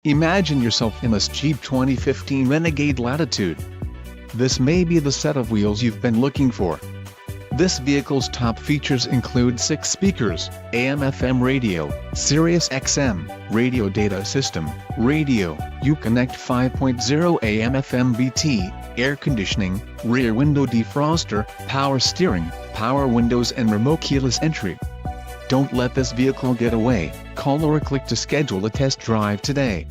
Imagine yourself in this Jeep 2015 Renegade Latitude. This may be the set of wheels you've been looking for. This vehicle's top features include 6 speakers, AM/FM radio, Sirius XM, radio data system, radio, Uconnect 5.0 AM/FM BT, air conditioning, rear window defroster, power steering, power windows and remote keyless entry. Don't let this vehicle get away. Call or click to schedule a test drive today.